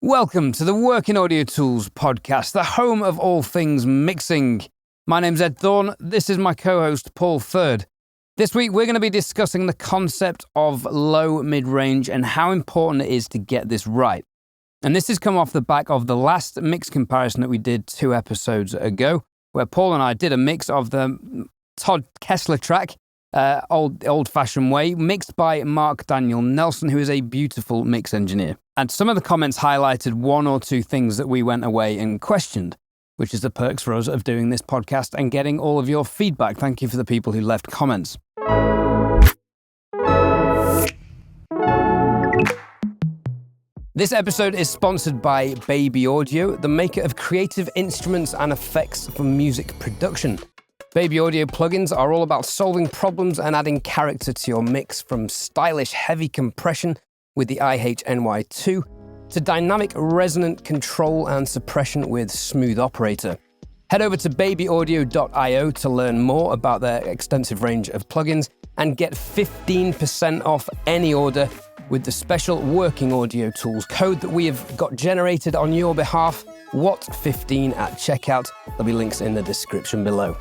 Welcome to the Working Audio Tools podcast, the home of all things mixing. My name's Ed Thorne. This is my co-host, Paul Third. This week, we're going to be discussing the concept of low mid-range and how important it is to get this right. And this has come off the back of the last mix comparison that we did 2 episodes ago, where Paul and I did a mix of the Todd Kessler track, old-fashioned way, mixed by Mark Daniel Nelson, who is a beautiful mix engineer. And some of the comments highlighted 1 or 2 things that we went away and questioned, which is the perks for us of doing this podcast and getting all of your feedback. Thank you for the people who left comments. This episode is sponsored by Baby Audio, the maker of creative instruments and effects for music production. Baby Audio plugins are all about solving problems and adding character to your mix, from stylish heavy compression with the IH-NY2 to dynamic resonant control and suppression with Smooth Operator. Head over to babyaudio.io to learn more about their extensive range of plugins and get 15% off any order with the special Working Audio Tools code that we have got generated on your behalf, WHAT15 at checkout. There'll be links in the description below.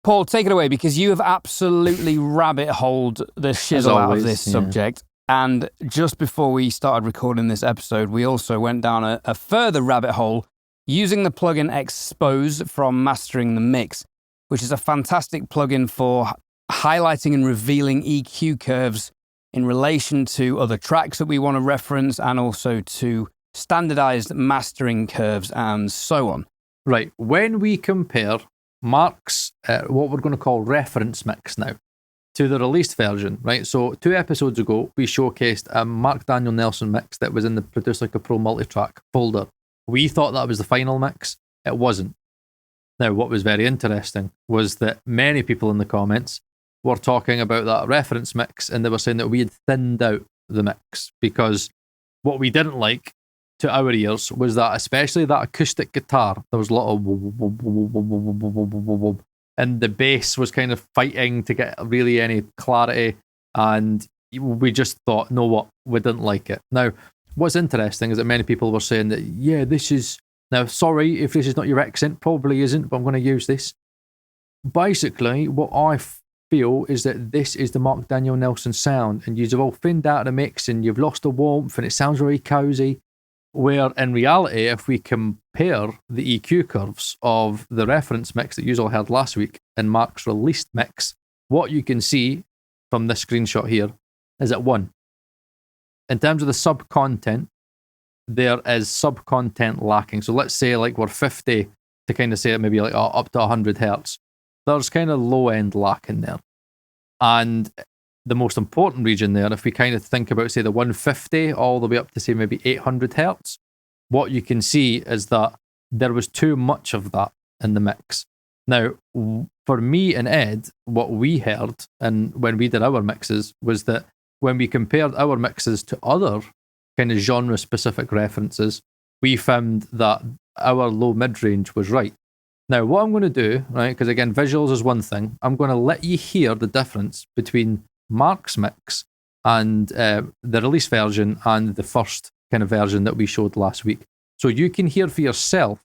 Paul, take it away, because you have absolutely rabbit-holed the shizzle out of this subject. And just before we started recording this episode, we also went down a further rabbit hole using the plugin Expose from Mastering the Mix, which is a fantastic plugin for highlighting and revealing EQ curves in relation to other tracks that we want to reference, and also to standardized mastering curves and so on. Right, when we compare Mark's, what we're going to call reference mix now, to the released version, right? So 2 episodes ago, we showcased a Mark Daniel Nelson mix that was in the Produce Like a Pro multitrack folder. We thought that was the final mix. It wasn't. Now, what was very interesting was that many people in the comments were talking about that reference mix, and they were saying that we had thinned out the mix, because what we didn't like to our ears was that, especially that acoustic guitar, there was a lot of and the bass was kind of fighting to get really any clarity, and we just thought, know what, we didn't like it. Now, what's interesting is that many people were saying that, yeah, this is, now sorry if this is not your accent, probably isn't, but I'm going to use this. Basically, what I feel is that this is the Mark Daniel Nelson sound, and you've all thinned out the mix and you've lost the warmth and it sounds very cozy. Where in reality, if we compare the EQ curves of the reference mix that you all heard last week and Mark's released mix, what you can see from this screenshot here is that 1, in terms of the sub-content, there is sub-content lacking. So let's say like we're 50 to kind of say it maybe like up to 100 hertz. There's kind of low-end lacking there. And the most important region there, if we kind of think about, say, the 150 all the way up to, say, maybe 800 hertz, what you can see is that there was too much of that in the mix. Now, for me and Ed, what we heard, and when we did our mixes, was that when we compared our mixes to other kind of genre-specific references, we found that our low mid-range was right. Now, what I'm going to do, right, because again, visuals is one thing, I'm going to let you hear the difference between Mark's mix and the release version and the first kind of version that we showed last week. So you can hear for yourself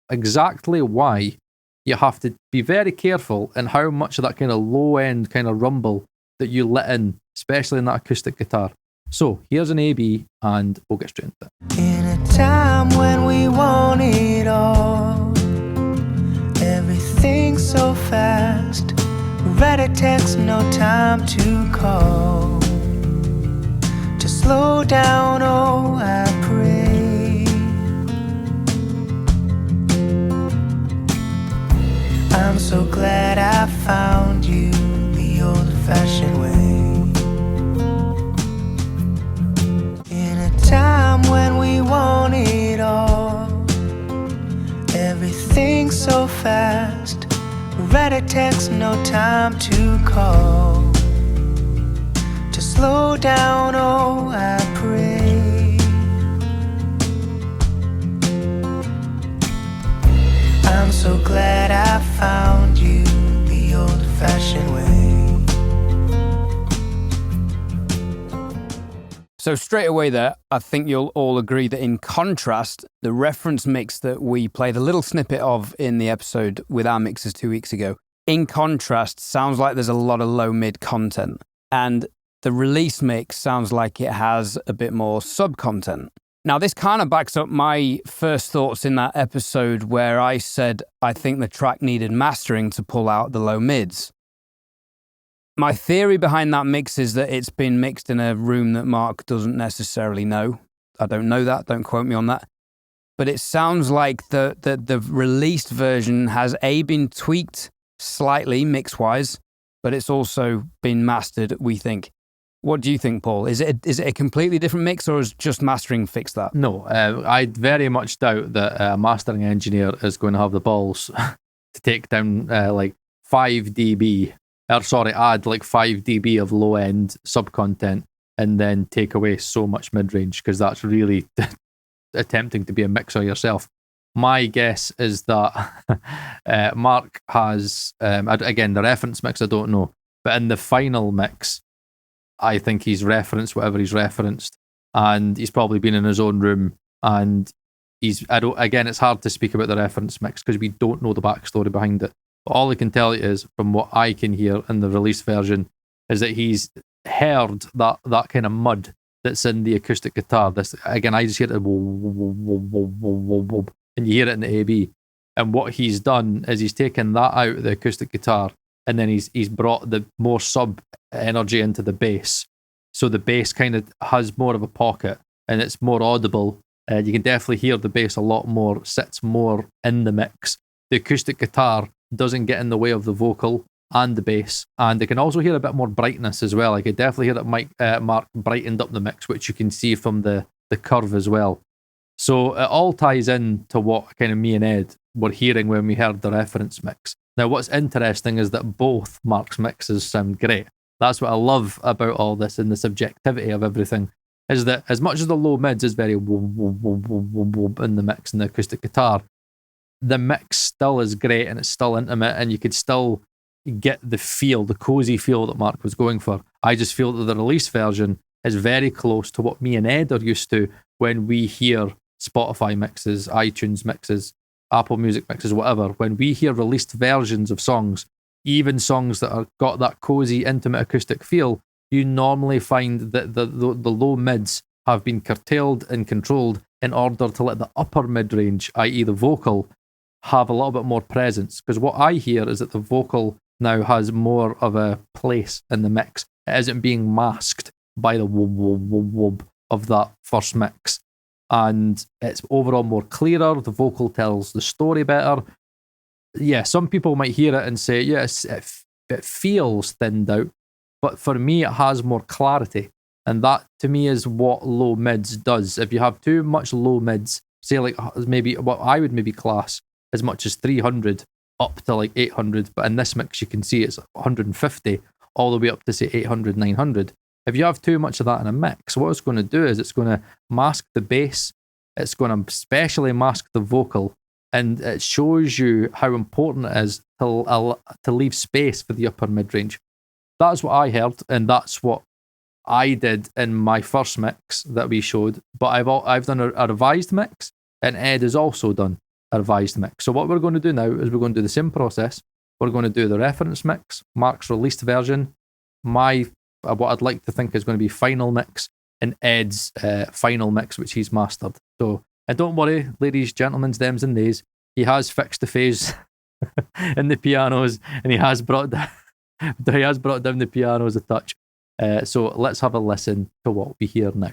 exactly why you have to be very careful in how much of that kind of low-end kind of rumble that you let in, especially in that acoustic guitar. So here's an A-B, and we'll get straight into it. In a time when we want it all, everything's so fast. Read a text, no time to call. To slow down, oh, I pray. I'm so glad I found you the old-fashioned way. In a time when we want it all, everything's so fast. Read a text, no time to call. To slow down, oh, I pray. I'm so glad I found you the old-fashioned way. So straight away there, I think you'll all agree that in contrast, the reference mix that we played a little snippet of in the episode with our mixes 2 weeks ago, in contrast, sounds like there's a lot of low-mid content. And the release mix sounds like it has a bit more sub-content. Now, this kind of backs up my first thoughts in that episode where I said I think the track needed mastering to pull out the low mids. My theory behind that mix is that it's been mixed in a room that Mark doesn't necessarily know. I don't know that, don't quote me on that. But it sounds like the released version has been tweaked slightly mix-wise, but it's also been mastered, we think. What do you think, Paul? Is it a completely different mix, or is just mastering fixed that? No, I very much doubt that a mastering engineer is going to have the balls to take down like 5 dB, add like 5 dB of low-end sub-content and then take away so much mid-range, because that's really attempting to be a mixer yourself. My guess is that Mark has, again, the reference mix I don't know, but in the final mix, I think he's referenced whatever he's referenced, and he's probably been in his own room, and again, it's hard to speak about the reference mix because we don't know the backstory behind it. But all I can tell you is, from what I can hear in the release version, is that he's heard that kind of mud that's in the acoustic guitar. This, again, I just hear it, and you hear it in the AB. And what he's done is he's taken that out of the acoustic guitar, and then he's brought the more sub energy into the bass. So the bass kind of has more of a pocket, and it's more audible. You can definitely hear the bass a lot more, sits more in the mix. The acoustic guitar doesn't get in the way of the vocal and the bass, and they can also hear a bit more brightness as well. I could definitely hear that Mark brightened up the mix, which you can see from the curve as well. So it all ties in to what kind of me and Ed were hearing when we heard the reference mix. Now, what's interesting is that both Mark's mixes sound great. That's what I love about all this, and the subjectivity of everything, is that as much as the low mids is very in the mix and the acoustic guitar, the mix still is great and it's still intimate, and you could still get the feel, the cozy feel that Mark was going for. I just feel that the release version is very close to what me and Ed are used to when we hear Spotify mixes, iTunes mixes, Apple Music mixes, whatever. When we hear released versions of songs, even songs that are got that cozy, intimate acoustic feel, you normally find that the low mids have been curtailed and controlled in order to let the upper mid-range, i.e. the vocal, have a little bit more presence. Because what I hear is that the vocal now has more of a place in the mix. It isn't being masked by the whoop of that first mix. And it's overall more clearer. The vocal tells the story better. Yeah, some people might hear it and say, yes, it feels thinned out. But for me, it has more clarity. And that, to me, is what low mids does. If you have too much low mids, say like maybe what I would maybe class as much as 300 up to like 800, but in this mix you can see it's 150 all the way up to say 800, 900. If you have too much of that in a mix, what it's going to do is it's going to mask the bass, it's going to especially mask the vocal, and it shows you how important it is to leave space for the upper mid-range. That's what I heard, and that's what I did in my first mix that we showed, but I've done a revised mix, and Ed has also done a revised mix. So what we're going to do now is we're going to do the same process. We're going to do the reference mix, Mark's released version, what I'd like to think is going to be final mix, and Ed's final mix, which he's mastered. So, and don't worry, ladies, gentlemen, thems and theys, he has fixed the phase in the pianos, and he has brought down the pianos a touch. So let's have a listen to what we hear now.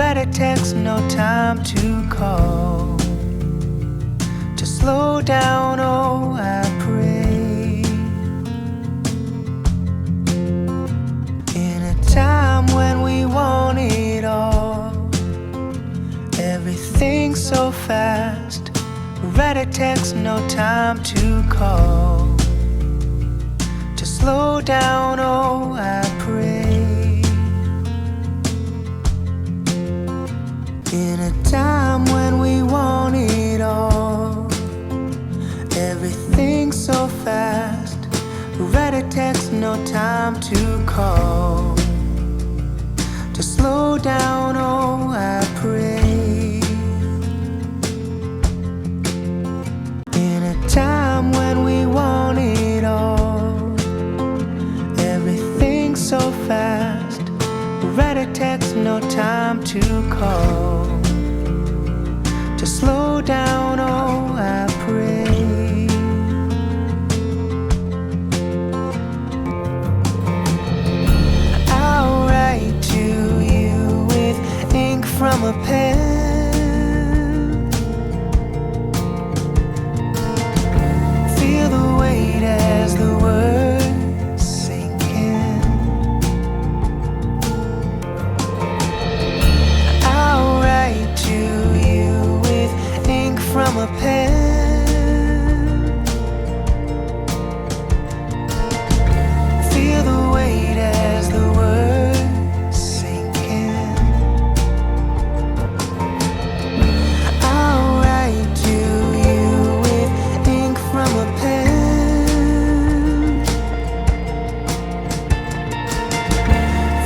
Read a text, no time to call. To slow down, oh, I pray. In a time when we want it all, everything's so fast. Read a text, no time to call. To slow down, oh, I pray. In a time when we want it all, everything's so fast. Read a text, no time to call. To slow down, oh, I pray. In a time when we want it all, everything's so fast. Read a text, no time to call. To slow down, oh, I pray. I'll write to you with ink from a pen. Feel the weight as the words sink in. I'll write to you with ink from a pen. Feel the weight as the words sink in. I'll write to you with ink from a pen.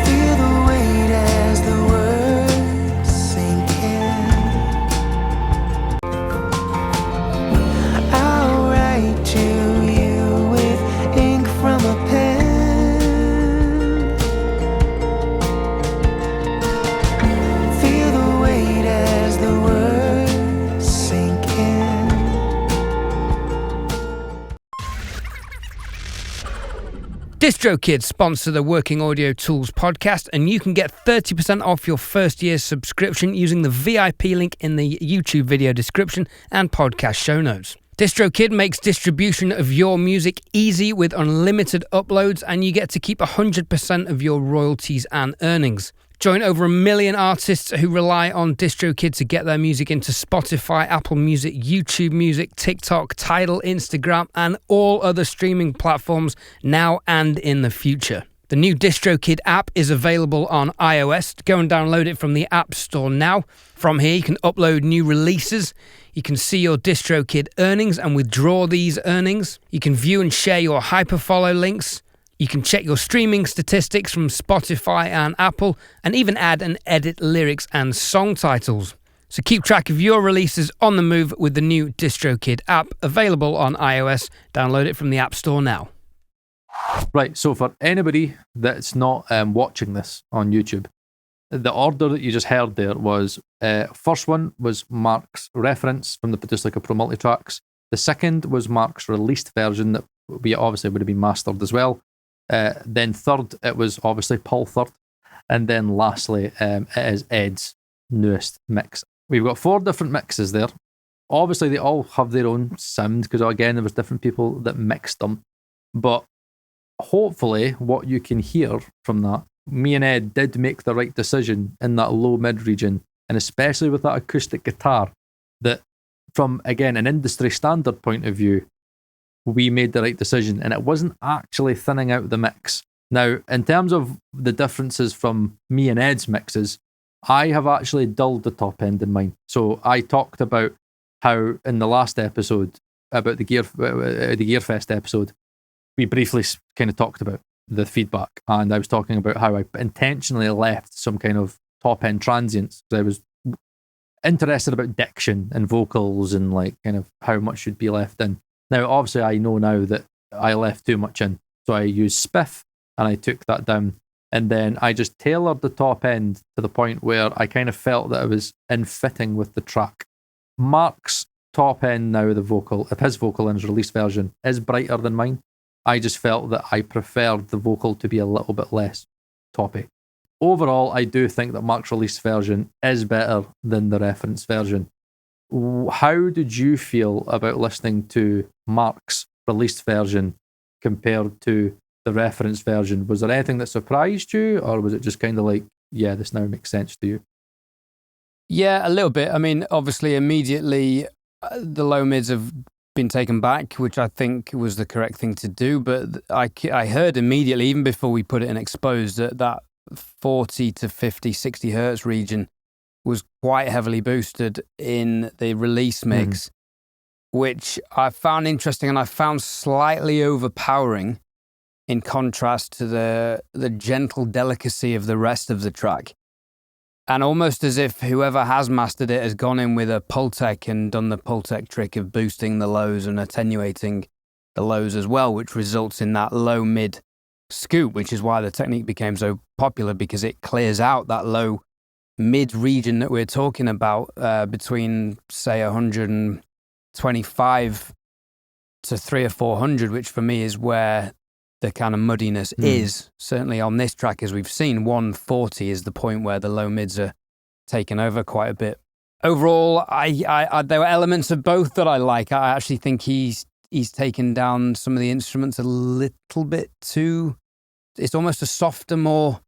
Feel the weight as the words sink in. I'll write to you with ink from a pen. Feel the weight as the words sink in. DistroKid sponsor the Working Audio Tools podcast, and you can get 30% off your first year's subscription using the VIP link in the YouTube video description and podcast show notes. DistroKid makes distribution of your music easy with unlimited uploads, and you get to keep 100% of your royalties and earnings. Join over 1 million artists who rely on DistroKid to get their music into Spotify, Apple Music, YouTube Music, TikTok, Tidal, Instagram, and all other streaming platforms now and in the future. The new DistroKid app is available on iOS. Go and download it from the App Store now. From here, you can upload new releases. You can see your DistroKid earnings and withdraw these earnings. You can view and share your hyperfollow links. You can check your streaming statistics from Spotify and Apple, and even add and edit lyrics and song titles. So keep track of your releases on the move with the new DistroKid app, available on iOS. Download it from the App Store now. Right, so for anybody that's not watching this on YouTube, the order that you just heard there was, first one was Mark's reference from the Produce Like a Pro multitracks. The second was Mark's released version that we obviously would have been mastered as well. Then third, it was obviously Paul Third. And then lastly, it is Ed's newest mix. We've got 4 different mixes there. Obviously, they all have their own sound, because again, there was different people that mixed them. But hopefully, what you can hear from that, me and Ed did make the right decision in that low mid region, and especially with that acoustic guitar, that from, again, an industry standard point of view, we made the right decision, and it wasn't actually thinning out the mix. Now, in terms of the differences from me and Ed's mixes, I have actually dulled the top end in mine. So I talked about how in the last episode, about the Gearfest episode, we briefly kind of talked about the feedback, and I was talking about how I intentionally left some kind of top end transients, because I was interested about diction and vocals and like kind of how much should be left in. Now, obviously, I know now that I left too much in, so I used Spiff and I took that down, and then I just tailored the top end to the point where I kind of felt that it was in fitting with the track. Mark's top end now, the vocal, if his vocal in his released version is brighter than mine, I just felt that I preferred the vocal to be a little bit less toppy. overall, I do think that Mark's release version is better than the reference version. How did you feel about listening to Mark's released version compared to the reference version? Was there anything that surprised you, or was it just kind of like, yeah, this now makes sense to you? Yeah, a little bit. I mean, obviously, immediately the low mids have been taken back, which I think was the correct thing to do. But I heard immediately, even before we put it in Exposed, that 40 to 50, 60 hertz region was quite heavily boosted in the release mix, which I found interesting and I found slightly overpowering in contrast to the gentle delicacy of the rest of the track. And almost as if whoever has mastered it has gone in with a Pultec and done the Pultec trick of boosting the lows and attenuating the lows as well, which results in that low-mid scoop, which is why the technique became so popular, because it clears out that low-mid region that we're talking about between, say, 125 to 300 or 400, which for me is where the kind of muddiness is. Certainly on this track, as we've seen, 140 is the point where the low mids are taken over quite a bit. Overall, I there were elements of both that I like. I actually think he's taken down some of the instruments a little bit too. It's almost a softer, more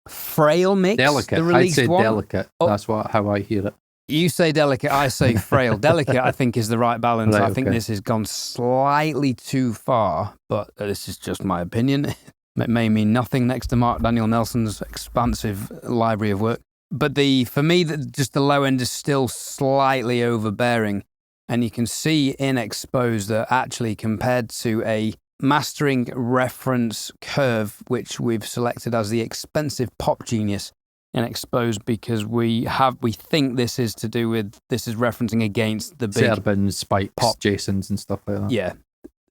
frail mix. Delicate. I'd say delicate. That's how I hear it. You say delicate, I say frail. Delicate, I think, is the right balance. Right, I think this has gone slightly too far, but this is just my opinion. It may mean nothing next to Mark Daniel Nelson's expansive library of work. But for me, just the low end is still slightly overbearing. And you can see in Exposed that actually compared to a mastering reference curve, which we've selected as the expensive Pop Genius, and Exposed, because we think this is referencing against the big Serban, Spikes, Pop Jasons and stuff like that. Yeah,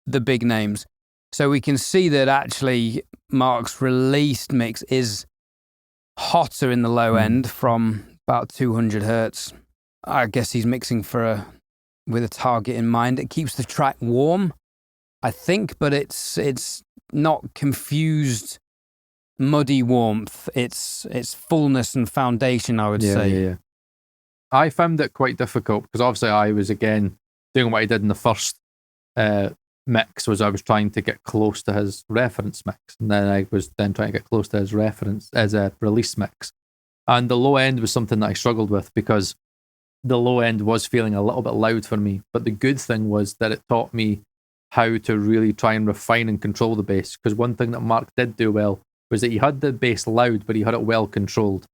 the big names. So we can see that actually Mark's released mix is hotter in the low end from about 200 hertz. I guess he's mixing with a target in mind. It keeps the track warm, I think, but it's not confused muddy warmth. It's fullness and foundation, I would say. Yeah. I found it quite difficult because obviously I was again doing what I did in the first mix, was I was trying to get close to his reference mix, and then I was trying to get close to his reference as a release mix. And the low end was something that I struggled with because the low end was feeling a little bit loud for me. But the good thing was that it taught me how to really try and refine and control the bass, because one thing that Mark did do well was that he had the bass loud, but he had it well controlled.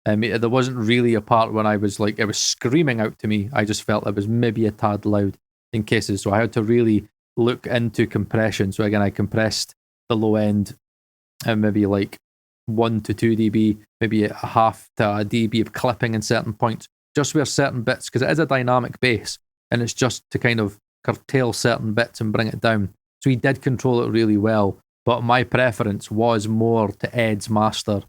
There wasn't really a part when I was like, it was screaming out to me. I just felt it was maybe a tad loud in cases. So I had to really look into compression. So again, I compressed the low end and maybe like 1 to 2 dB, maybe a half to a dB of clipping in certain points, just where certain bits, because it is a dynamic bass and it's just to kind of curtail certain bits and bring it down. So he did control it really well. But my preference was more to Ed's master,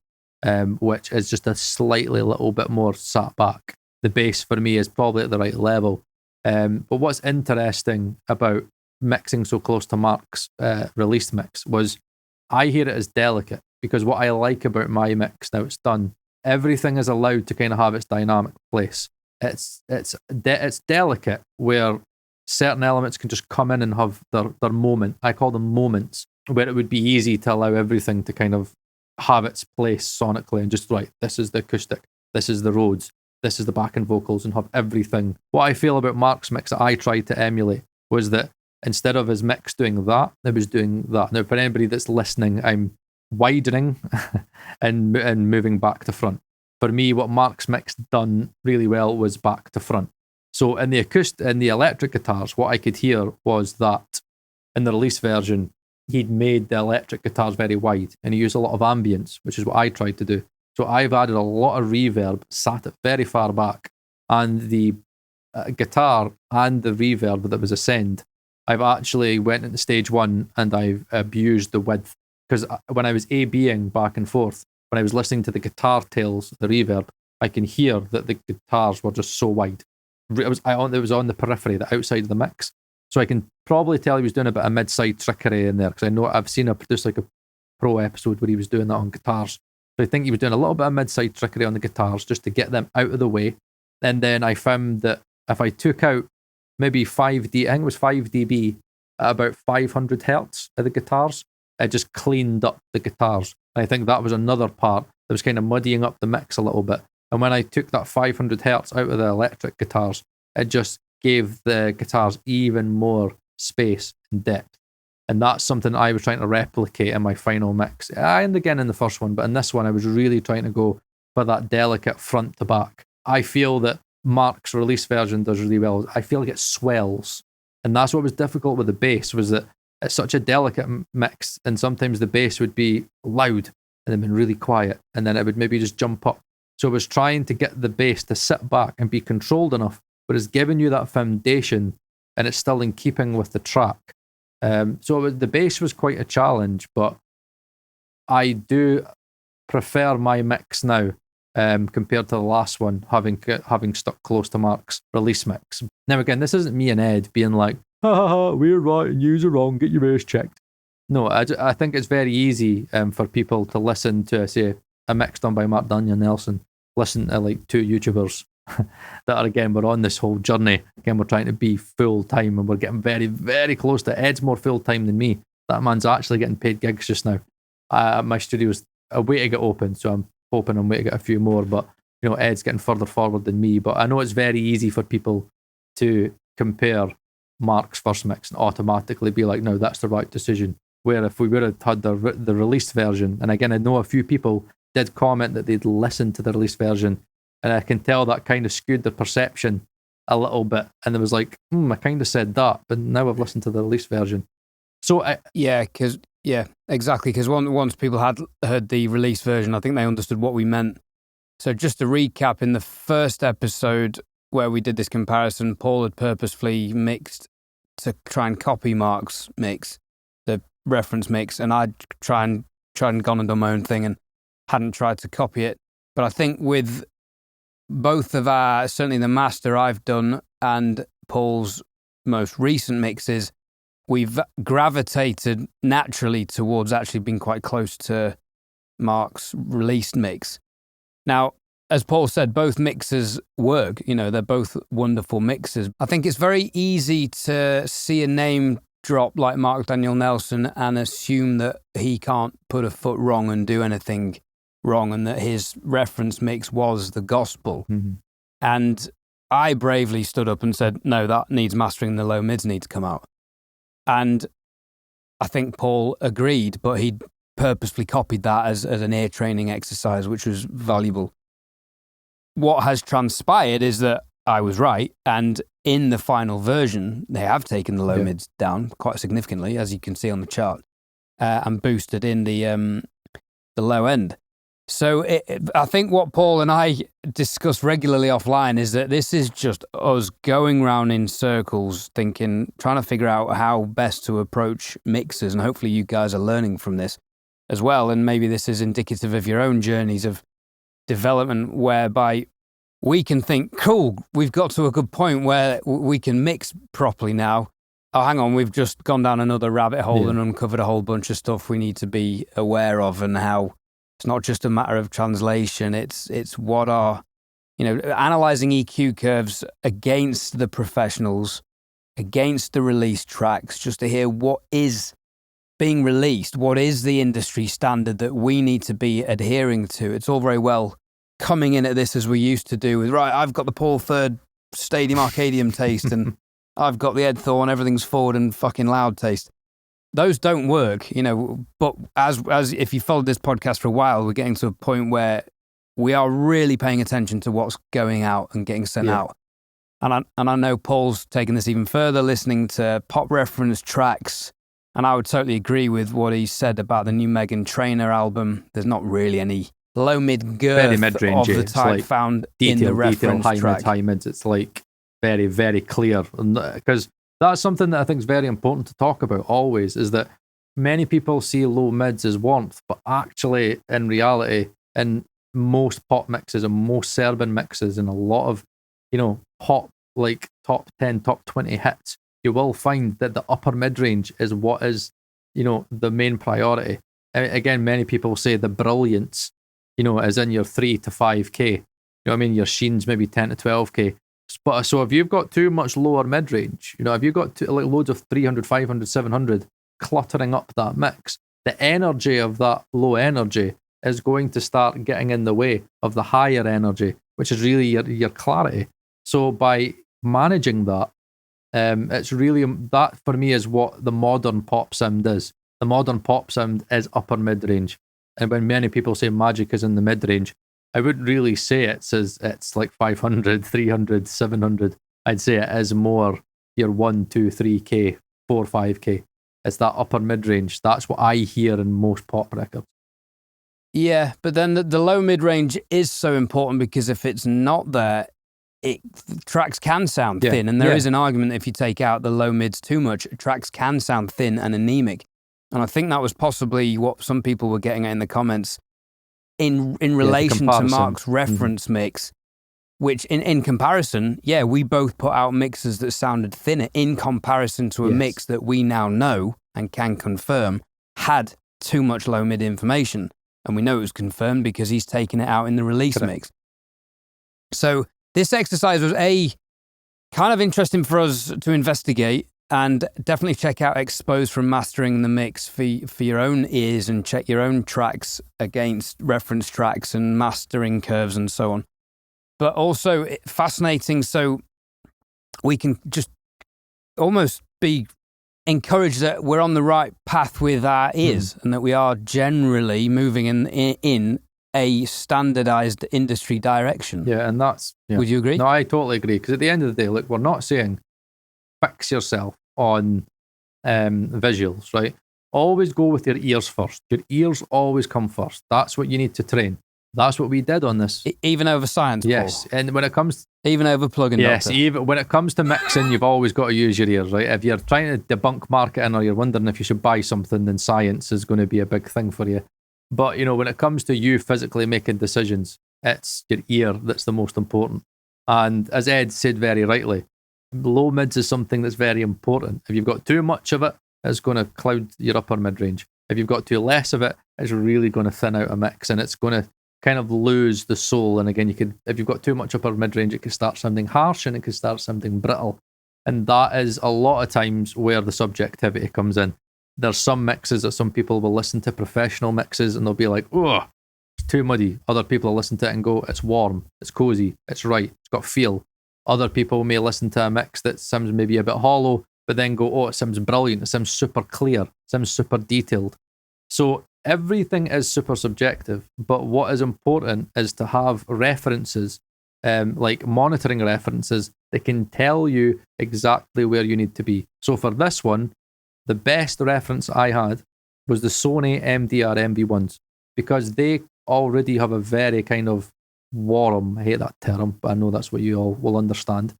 which is just a slightly little bit more sat back. The bass for me is probably at the right level. But what's interesting about mixing so close to Mark's released mix was I hear it as delicate, because what I like about my mix, now it's done, everything is allowed to kind of have its dynamic place. It's delicate where certain elements can just come in and have their moment. I call them moments, where it would be easy to allow everything to kind of have its place sonically and just, right, this is the acoustic, this is the Rhodes, this is the backing vocals, and have everything. What I feel about Mark's mix that I tried to emulate was that instead of his mix doing that, it was doing that. Now, for anybody that's listening, I'm widening and moving back to front. For me, what Mark's mix done really well was back to front. So in the electric guitars, what I could hear was that in the release version, he'd made the electric guitars very wide and he used a lot of ambience, which is what I tried to do. So I've added a lot of reverb, sat it very far back, and the guitar and the reverb that was Ascend, I've actually went into stage 1 and I've abused the width, because when I was A-Bing back and forth, when I was listening to the guitar tails, the reverb, I can hear that the guitars were just so wide. It was on the periphery, the outside of the mix. So I can probably tell he was doing a bit of mid-side trickery in there, because I know I've seen him produce like a pro episode where he was doing that on guitars. So I think he was doing a little bit of mid-side trickery on the guitars just to get them out of the way. And then I found that if I took out maybe 5 dB at about 500 hertz of the guitars, it just cleaned up the guitars. And I think that was another part that was kind of muddying up the mix a little bit. And when I took that 500 hertz out of the electric guitars, it just gave the guitars even more space and depth. And that's something I was trying to replicate in my final mix. And again in the first one, but in this one, I was really trying to go for that delicate front to back. I feel that Mark's release version does really well. I feel like it swells. And that's what was difficult with the bass, was that it's such a delicate mix. And sometimes the bass would be loud and then been really quiet. And then it would maybe just jump up. So I was trying to get the bass to sit back and be controlled enough, but it's giving you that foundation and it's still in keeping with the track. So the bass was quite a challenge, but I do prefer my mix now compared to the last one, having stuck close to Mark's release mix. Now again, this isn't me and Ed being like, ha ha ha, we're right and you're wrong, get your bass checked. No, I think it's very easy for people to listen to, say, a mix done by Mark Daniel Nelson, listen to like 2 YouTubers that are, again, we're on this whole journey. Again, we're trying to be full-time and we're getting very, very close to Ed's more full-time than me. That man's actually getting paid gigs just now. My studio's a way to get open, so I'm hoping I'm way to get a few more, but you know, Ed's getting further forward than me. But I know it's very easy for people to compare Mark's first mix and automatically be like, no, that's the right decision. Where if we would have had the released version, and again, I know a few people did comment that they'd listened to the released version, and I can tell that kind of skewed their perception a little bit. And it was like, I kind of said that, but now I've listened to the released version. So exactly. Because once people had heard the release version, I think they understood what we meant. So just to recap, in the first episode where we did this comparison, Paul had purposefully mixed to try and copy Mark's mix, the reference mix, and I'd tried and gone and done my own thing and hadn't tried to copy it. But I think with both of certainly the master I've done and Paul's most recent mixes, we've gravitated naturally towards actually being quite close to Mark's released mix. Now, as Paul said, both mixes work. You know, they're both wonderful mixes. I think it's very easy to see a name drop like Mark Daniel Nelson and assume that he can't put a foot wrong and do anything wrong, and that his reference mix was the gospel. Mm-hmm. And I bravely stood up and said, no, that needs mastering, the low mids need to come out. And I think Paul agreed, but he purposely copied that as an ear training exercise, which was valuable. What has transpired is that I was right, and in the final version, they have taken the low mids down quite significantly, as you can see on the chart, and boosted in the low end. So I think what Paul and I discuss regularly offline is that this is just us going round in circles, trying to figure out how best to approach mixers, and hopefully you guys are learning from this as well. And maybe this is indicative of your own journeys of development, whereby we can think, cool, we've got to a good point where we can mix properly now. Oh, hang on, we've just gone down another rabbit hole and uncovered a whole bunch of stuff we need to be aware of, and how it's not just a matter of translation. It's what are, analyzing EQ curves against the professionals, against the released tracks, just to hear what is being released, what is the industry standard that we need to be adhering to. It's all very well coming in at this as we used to do with, right, I've got the Paul Third Stadium Arcadium taste and I've got the Ed Thorne, everything's forward and fucking loud taste. Those don't work, but as if you followed this podcast for a while, we're getting to a point where we are really paying attention to what's going out and getting sent out. And I know Paul's taken this even further, listening to pop reference tracks. And I would totally agree with what he said about the new Meghan Trainor album. There's not really any low mid girth of the type found in the reference track. High mids. It's like very, very clear. Because that's something that I think is very important to talk about always, is that many people see low mids as warmth, but actually in reality, in most pop mixes and most Serbian mixes and a lot of, pop, like top 10, top 20 hits, you will find that the upper mid-range is what is, the main priority. And again, many people say the brilliance as in your 3 to 5K. You know what I mean? Your Sheens maybe 10 to 12K. But so if you've got too much lower mid-range, if you've got loads of 300, 500, 700 cluttering up that mix, the energy of that low energy is going to start getting in the way of the higher energy, which is really your clarity. So by managing that, it's really, that for me is what the modern pop sound is. The modern pop sound is upper mid-range. And when many people say Magic is in the mid-range, I wouldn't really say it's like 500, 300, 700. I'd say it is more your 1, 2, 3K, 4, 5K. It's that upper mid-range. That's what I hear in most pop records. Yeah, but then the low mid-range is so important, because if it's not there, tracks can sound thin. And there is an argument, if you take out the low mids too much, tracks can sound thin and anemic. And I think that was possibly what some people were getting at in the comments in relation to Mark's reference mix, which in comparison, we both put out mixes that sounded thinner in comparison to a mix that we now know and can confirm had too much low mid information. And we know it was confirmed because he's taken it out in the release mix. So this exercise was kind of interesting for us to investigate, and definitely check out Exposed from Mastering the Mix for your own ears, and check your own tracks against reference tracks and mastering curves and so on. But also fascinating, so we can just almost be encouraged that we're on the right path with our ears, and that we are generally moving in a standardized industry direction. Yeah, and that's... Yeah. Would you agree? No, I totally agree, because at the end of the day, look, we're not saying fix yourself on visuals, right? Always go with your ears first. Your ears always come first. That's what you need to train. That's what we did on this. Even over science, yes. Paul. And when it comes... Even over plugin Yes, doctor. even when it comes to mixing, you've always got to use your ears, right? If you're trying to debunk marketing, or you're wondering if you should buy something, then science is going to be a big thing for you. But, when it comes to you physically making decisions, it's your ear that's the most important. And as Ed said very rightly, low mids is something that's very important. If you've got too much of it, it's going to cloud your upper mid-range. If you've got too less of it, it's really going to thin out a mix, and it's going to kind of lose the soul. And again, if you've got too much upper mid-range, it could start sounding harsh, and it could start sounding brittle. And that is a lot of times where the subjectivity comes in. There's some mixes that some people will listen to, professional mixes, and they'll be like, oh, it's too muddy. Other people will listen to it and go, it's warm, it's cozy, it's right, it's got feel. Other people may listen to a mix that sounds maybe a bit hollow, but then go, oh, it sounds brilliant, it sounds super clear, it sounds super detailed. So everything is super subjective, but what is important is to have references, like monitoring references, that can tell you exactly where you need to be. So for this one, the best reference I had was the Sony MDR MV1s, because they already have a very kind of warm, I hate that term, but I know that's what you all will understand.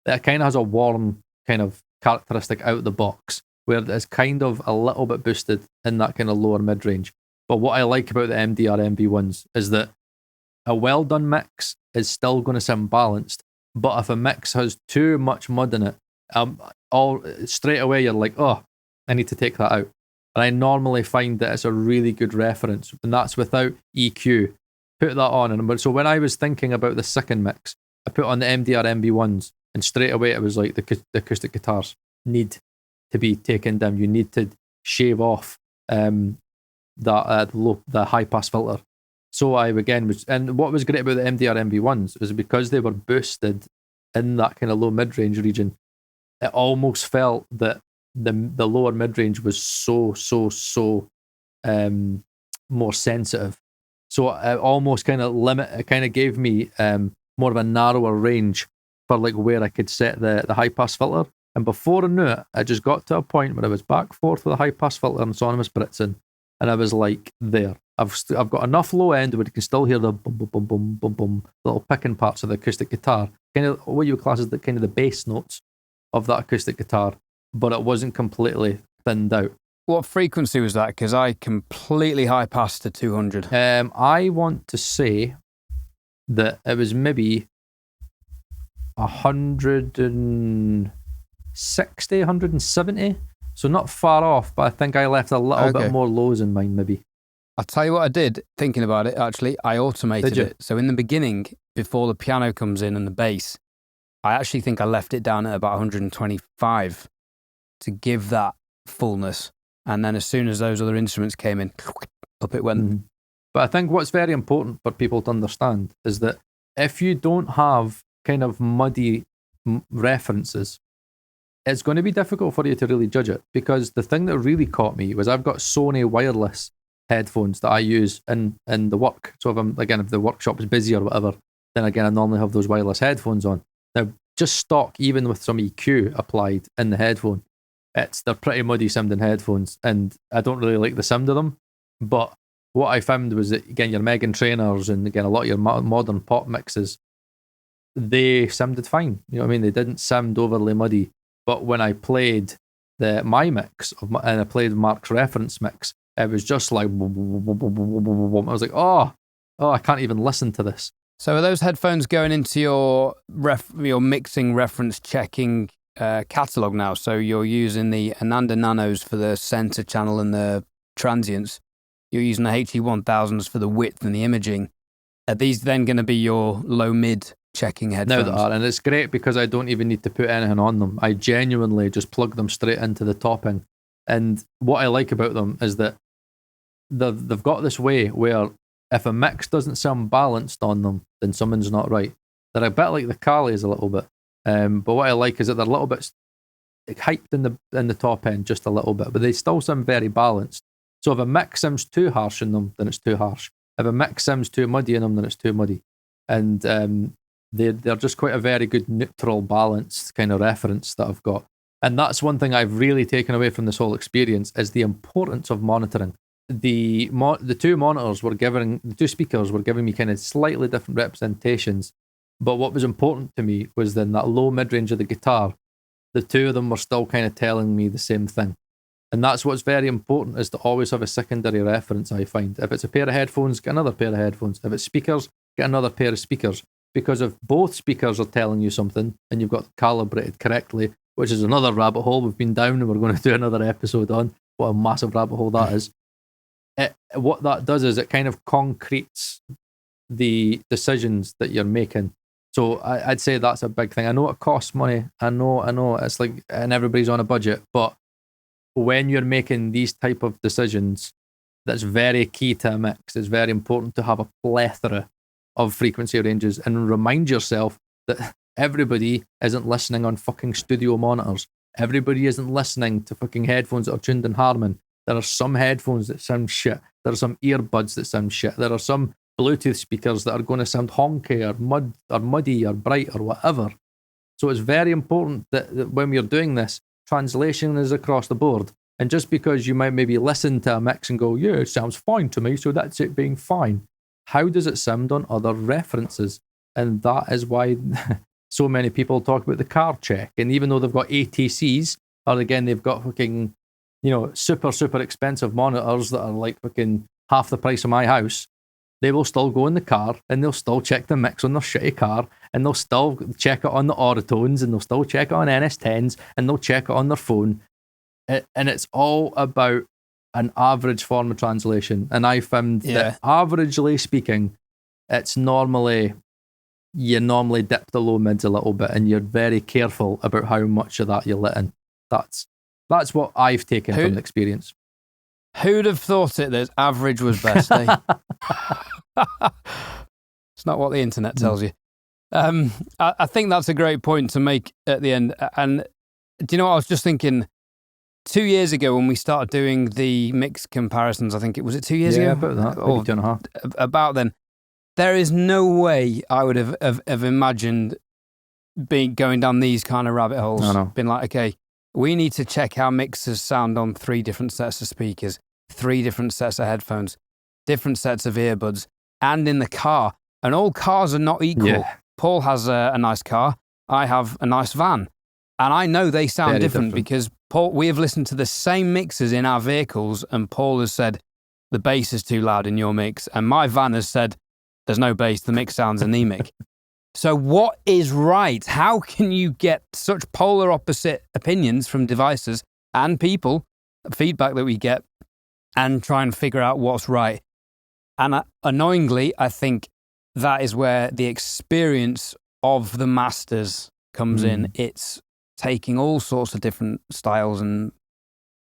It kind of has a warm kind of characteristic out the box, where it's kind of a little bit boosted in that kind of lower mid-range. But what I like about the MDR MV1s is that a well done mix is still going to sound balanced, but if a mix has too much mud in it, all straight away you're like, oh, I need to take that out. And I normally find that it's a really good reference, and that's without EQ. Put that on, and so when I was thinking about the second mix, I put on the MDR MV1s, and straight away it was like the acoustic guitars need to be taken down. You need to shave off the high pass filter. So I again was, and what was great about the MDR MV1s is because they were boosted in that kind of low mid range region, it almost felt that the lower mid range was so more sensitive. So it almost kind of gave me more of a narrower range for like where I could set the high pass filter. And before I knew it, I just got to a point where I was back forth with the high pass filter and Sonoma Spritzing, and I was like, there. I've got enough low end where you can still hear the boom, boom, boom, boom, boom, boom, little picking parts of the acoustic guitar. Kind of what you would class as the kind of the bass notes of that acoustic guitar, but it wasn't completely thinned out. What frequency was that? Because I completely high passed to 200. I want to say that it was maybe 160, 170. So not far off, but I think I left a little bit more lows in mine, maybe. I'll tell you what I did, thinking about it, actually. I automated it. So in the beginning, before the piano comes in and the bass, I actually think I left it down at about 125 to give that fullness. And then as soon as those other instruments came in, up it went. Mm-hmm. But I think what's very important for people to understand is that if you don't have kind of muddy references, it's going to be difficult for you to really judge it, because the thing that really caught me was I've got Sony wireless headphones that I use in the work. So if the workshop is busy or whatever, then again, I normally have those wireless headphones on. Now, just stock, even with some EQ applied in the headphone, they're pretty muddy sounding headphones, and I don't really like the sound of them. But what I found was that, again, your Megan Trainors and again, a lot of your modern pop mixes, they sounded fine. You know what I mean? They didn't sound overly muddy. But when I played my mix and I played Mark's reference mix, it was just like, I was like, oh, I can't even listen to this. So are those headphones going into your mixing reference checking catalog now? So you're using the Ananda Nanos for the center channel and the transients. You're using the HE1000s for the width and the imaging. Are these then going to be your low-mid checking headphones? Now they are, and it's great because I don't even need to put anything on them. I genuinely just plug them straight into the topping. And what I like about them is that they've got this way where if a mix doesn't sound balanced on them, then something's not right. They're a bit like the Kalis a little bit. But what I like is that they're a little bit hyped in the top end just a little bit, but they still sound very balanced. So if a mix sounds too harsh in them, then it's too harsh. If a mix sounds too muddy in them, then it's too muddy. And they're just quite a very good neutral, balanced kind of reference that I've got. And that's one thing I've really taken away from this whole experience is the importance of monitoring. The two speakers were giving me kind of slightly different representations. But what was important to me was then that low mid-range of the guitar, the two of them were still kind of telling me the same thing. And that's what's very important, is to always have a secondary reference, I find. If it's a pair of headphones, get another pair of headphones. If it's speakers, get another pair of speakers. Because if both speakers are telling you something and you've got calibrated correctly, which is another rabbit hole we've been down and we're going to do another episode on, what a massive rabbit hole that is. What that does is it kind of concretes the decisions that you're making. So I'd say that's a big thing. I know it costs money. I know it's like, and everybody's on a budget, but when you're making these type of decisions, that's very key to a mix. It's very important to have a plethora of frequency ranges and remind yourself that everybody isn't listening on fucking studio monitors. Everybody isn't listening to fucking headphones that are tuned in Harman. There are some headphones that sound shit. There are some earbuds that sound shit. There are some Bluetooth speakers that are going to sound honky or muddy or bright or whatever. So it's very important that when we're doing this, translation is across the board. And just because you might maybe listen to a mix and go, yeah, it sounds fine to me, so that's it being fine. How does it sound on other references? And that is why so many people talk about the car check. And even though they've got ATCs, or again, they've got fucking, super, super expensive monitors that are like fucking half the price of my house, they will still go in the car and they'll still check the mix on their shitty car, and they'll still check it on the Auratones, and they'll still check it on NS10s, and they'll check it on their phone. And it's all about an average form of translation. And I found that averagely speaking, you normally dip the low mids a little bit, and you're very careful about how much of that you let in. That's what I've taken from the experience. Who'd have thought it that average was best, eh? It's not what the internet tells you. I think that's a great point to make at the end. And do you know what I was just thinking? 2 years ago when we started doing the mix comparisons, I think it was 2 years ago? Yeah, about that. Maybe 2.5. About then. There is no way I would have imagined going down these kind of rabbit holes. No. Been like, okay, we need to check how mixers sound on 3 different sets of speakers, 3 different sets of headphones, different sets of earbuds, and in the car. And all cars are not equal. Yeah. Paul has a nice car. I have a nice van. And I know they sound different because Paul, we have listened to the same mixes in our vehicles, and Paul has said, the bass is too loud in your mix. And my van has said, there's no bass, the mix sounds anemic. So what is right? How can you get such polar opposite opinions from devices and people, feedback that we get, and try and figure out what's right? And annoyingly, I think that is where the experience of the masters comes in. It's taking all sorts of different styles and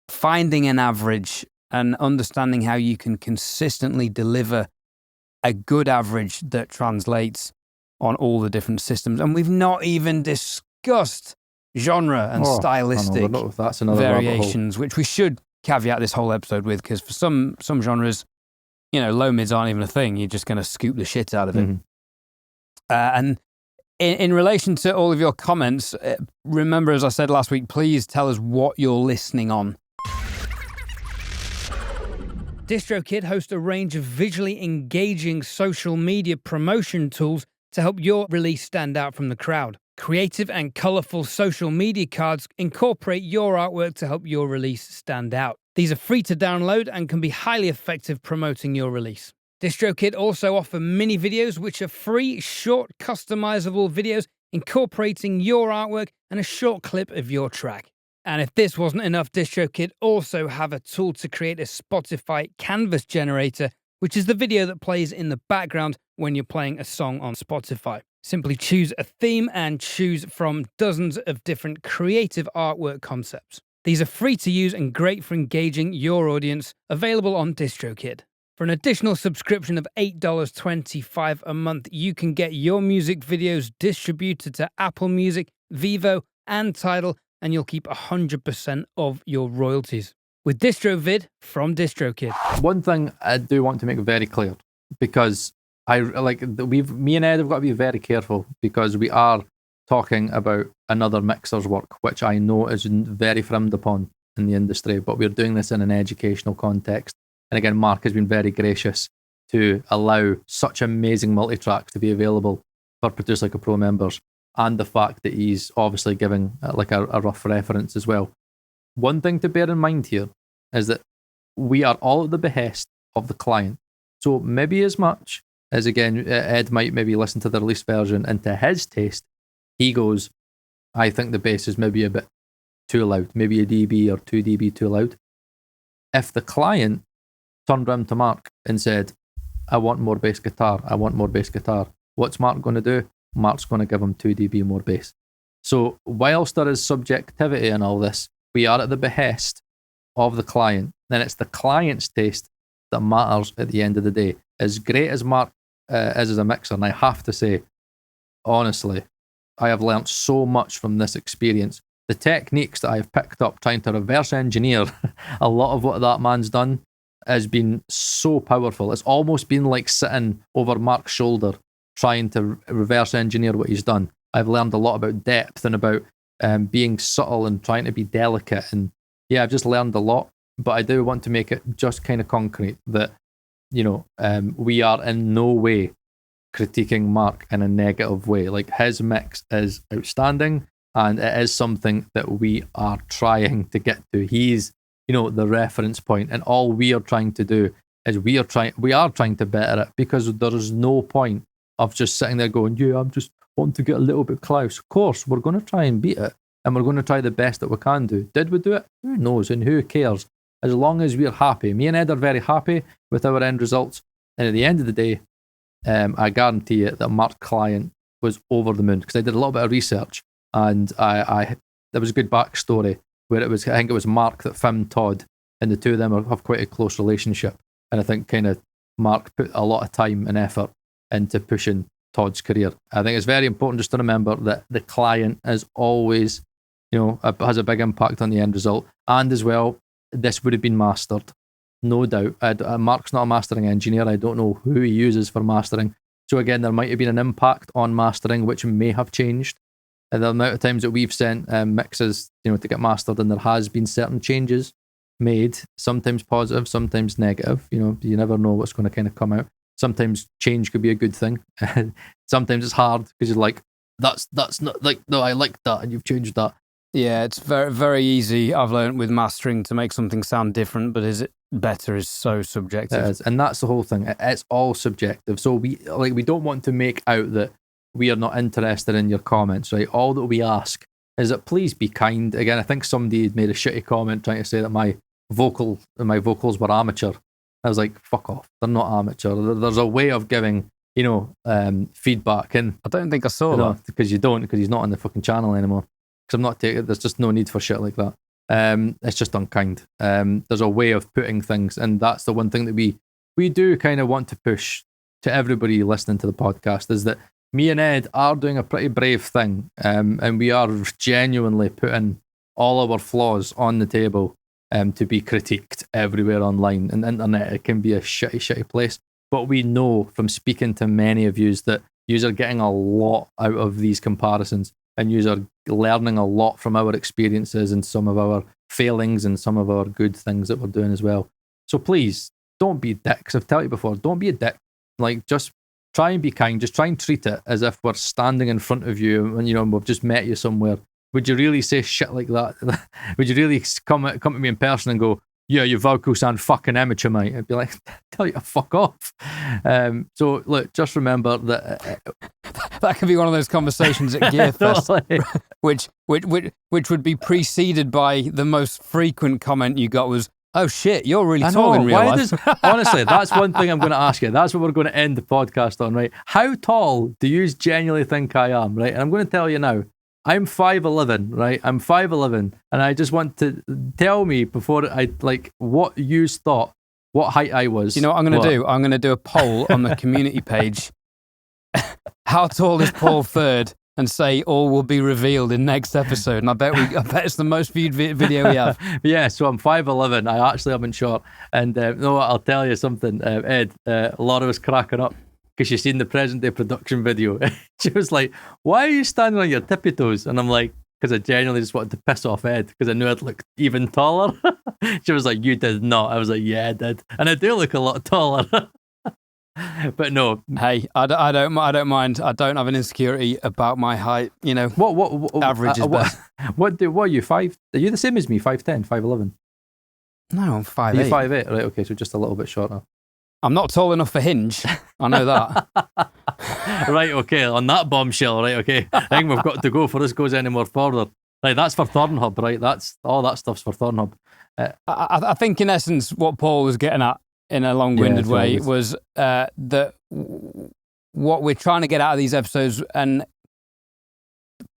finding an average and understanding how you can consistently deliver a good average that translates on all the different systems. And we've not even discussed genre and stylistic variations, which we should caveat this whole episode with, because for some genres, low mids aren't even a thing. You're just going to scoop the shit out of it. And in relation to all of your comments, remember, as I said last week, please tell us what you're listening on. DistroKid hosts a range of visually engaging social media promotion tools to help your release stand out from the crowd. Creative and colorful social media cards incorporate your artwork to help your release stand out. These are free to download and can be highly effective promoting your release. DistroKid also offer mini videos, which are free, short, customizable videos incorporating your artwork and a short clip of your track. And if this wasn't enough, DistroKid also have a tool to create a Spotify canvas generator, which is the video that plays in the background when you're playing a song on Spotify. Simply choose a theme and choose from dozens of different creative artwork concepts. These are free to use and great for engaging your audience, available on DistroKid. For an additional subscription of $8.25 a month, you can get your music videos distributed to Apple Music, Vevo, and Tidal, and you'll keep 100% of your royalties. With DistroVid from DistroKid. One thing I do want to make very clear, because me and Ed have got to be very careful, because we are talking about another mixer's work, which I know is very frowned upon in the industry, but we're doing this in an educational context. And again, Mark has been very gracious to allow such amazing multi-tracks to be available for Produce Like a Pro members, and the fact that he's obviously giving a rough reference as well. One thing to bear in mind here is that we are all at the behest of the client. So maybe as much as, again, Ed might maybe listen to the release version, and to his taste, he goes, I think the bass is maybe a bit too loud, maybe a dB or 2 dB too loud. If the client turned around to Mark and said, I want more bass guitar, what's Mark going to do? Mark's going to give him 2 dB more bass. So whilst there is subjectivity in all this, we are at the behest of the client. And it's the client's taste that matters at the end of the day. As great as Mark is as a mixer, and I have to say, honestly, I have learnt so much from this experience. The techniques that I've picked up trying to reverse engineer a lot of what that man's done has been so powerful. It's almost been like sitting over Mark's shoulder trying to reverse engineer what he's done. I've learned a lot about depth and about being subtle and trying to be delicate. And yeah, I've just learned a lot. But I do want to make it just kind of concrete that, we are in no way critiquing Mark in a negative way. Like, his mix is outstanding, and it is something that we are trying to get to. He's, the reference point, and all we are trying to do is we are trying to better it, because there is no point of just sitting there going, yeah, I'm just wanting to get a little bit close. Of course, we're going to try and beat it, and we're going to try the best that we can do. Did we do it? Who knows, and who cares? As long as we're happy. Me and Ed are very happy with our end results, and at the end of the day, I guarantee you that Mark's client was over the moon, because I did a little bit of research, and there was a good backstory where I think it was Mark that filmed Todd, and the two of them have quite a close relationship, and I think kind of Mark put a lot of time and effort into pushing Todd's career. I think it's very important just to remember that the client is always, has a big impact on the end result, and as well, this would have been mastered, no doubt. Mark's not a mastering engineer. I don't know who he uses for mastering. So again, there might have been an impact on mastering, which may have changed. And the amount of times that we've sent mixes, to get mastered, and there has been certain changes made, sometimes positive, sometimes negative. You never know what's going to kind of come out. Sometimes change could be a good thing. Sometimes it's hard because you're like, that's not like, no, I like that, and you've changed that. Yeah, it's very, very easy, I've learned with mastering, to make something sound different, but is it better is so subjective. It is, and that's the whole thing. It's all subjective. So we don't want to make out that we are not interested in your comments, right? All that we ask is that please be kind. Again, I think somebody made a shitty comment trying to say that my vocals were amateur. I was like, fuck off. They're not amateur. There's a way of giving, feedback. And I don't think I saw that. because you don't, because he's not on the fucking channel anymore. Because I'm not taking, there's just no need for shit like that. It's just unkind. There's a way of putting things, and that's the one thing that we do kind of want to push to everybody listening to the podcast, is that me and Ed are doing a pretty brave thing, and we are genuinely putting all our flaws on the table to be critiqued everywhere online. And the internet, it can be a shitty place. But we know from speaking to many of yous that yous are getting a lot out of these comparisons, and yous are learning a lot from our experiences and some of our failings and some of our good things that we're doing as well. So please, don't be dicks. I've told you before, don't be a dick. Like, just try and be kind. Just try and treat it as if we're standing in front of you and, we've just met you somewhere. Would you really say shit like that? Would you really come to me in person and go, yeah, your vocals sound fucking amateur, mate? I'd be like, tell you to fuck off. So, look, just remember that... that could be one of those conversations at Gearfest, which would be preceded by the most frequent comment you got was, oh shit, you're really tall in real life. Honestly, that's one thing I'm going to ask you. That's what we're going to end the podcast on, right? How tall do you genuinely think I am, right? And I'm going to tell you now, I'm 5'11", right? I'm 5'11", and I just want to tell me before what you thought, what height I was. You know what I'm going to do? I'm going to do a poll on the community page. How tall is Paul Third? And say all will be revealed in next episode. And I bet it's the most viewed video we have. Yeah, so I'm 5'11". I actually am in short. And no, I'll tell you something, Ed. Laura was cracking up because she's seen the present day production video. She was like, why are you standing on your tippy toes? And I'm like, because I genuinely just wanted to piss off Ed because I knew I'd look even taller. She was like, you did not. I was like, yeah, I did. And I do look a lot taller. But no, hey, I don't mind. I don't have an insecurity about my height. What average is best. What are you, 5? Are you the same as me? 5'10", 5'11"? No, I'm 5'8". You're 5'8", right? Okay, so just a little bit shorter. I'm not tall enough for Hinge. I know that. Right, okay. On that bombshell, right, okay. I think we've got to go before this goes any more further. Right, that's for Thornhub, right? That's all that stuff's for Thornhub. I think in essence what Paul was getting at in a long-winded way was that what we're trying to get out of these episodes and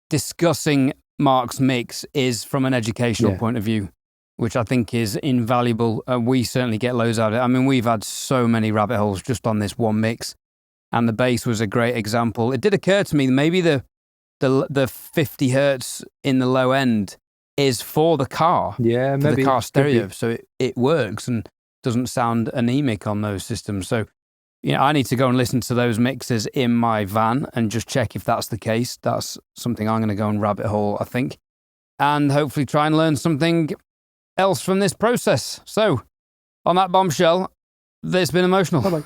discussing Mark's mix is from an educational point of view, which I think is invaluable. We certainly get loads out of it. I mean, we've had so many rabbit holes just on this one mix, and the bass was a great example. It did occur to me maybe the 50 hertz in the low end is for the car, maybe for the car stereo, so it works and doesn't sound anemic on those systems. So, I need to go and listen to those mixes in my van and just check if that's the case. That's something I'm going to go and rabbit hole, I think, and hopefully try and learn something else from this process. So, on that bombshell, it's been emotional. Bye-bye.